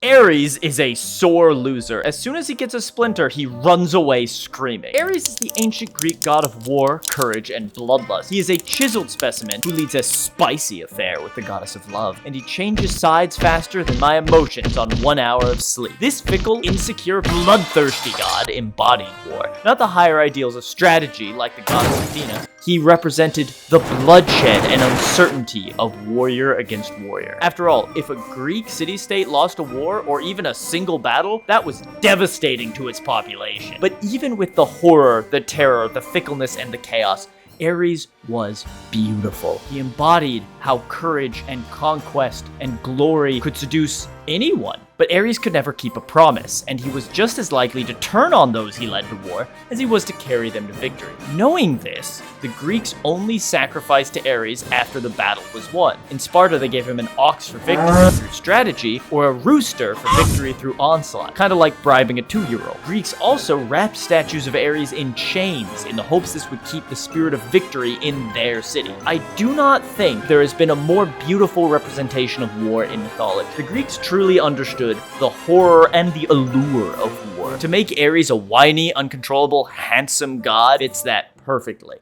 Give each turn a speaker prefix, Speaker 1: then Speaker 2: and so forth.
Speaker 1: Ares is a sore loser. As soon as he gets a splinter, he runs away screaming. Ares is the ancient Greek god of war, courage, and bloodlust. He is a chiseled specimen who leads a spicy affair with the goddess of love, and he changes sides faster than my emotions on 1 hour of sleep. This fickle, insecure, bloodthirsty god embodied war, not the higher ideals of strategy like the goddess Athena. He represented the bloodshed and uncertainty of warrior against warrior. After all, if a Greek city-state lost a war or even a single battle, that was devastating to its population. But even with the horror, the terror, the fickleness, and the chaos, Ares was beautiful. He embodied how courage and conquest and glory could seduce anyone. But Ares could never keep a promise, and he was just as likely to turn on those he led to war as he was to carry them to victory. Knowing this, the Greeks only sacrificed to Ares after the battle was won. In Sparta, they gave him an ox for victory through strategy, or a rooster for victory through onslaught, kind of like bribing a 2-year-old. Greeks also wrapped statues of Ares in chains in the hopes this would keep the spirit of victory in their city. I do not think there has been a more beautiful representation of war in mythology. The Greeks truly understood the horror and the allure of war. To make Ares a whiny, uncontrollable, handsome god fits that perfectly.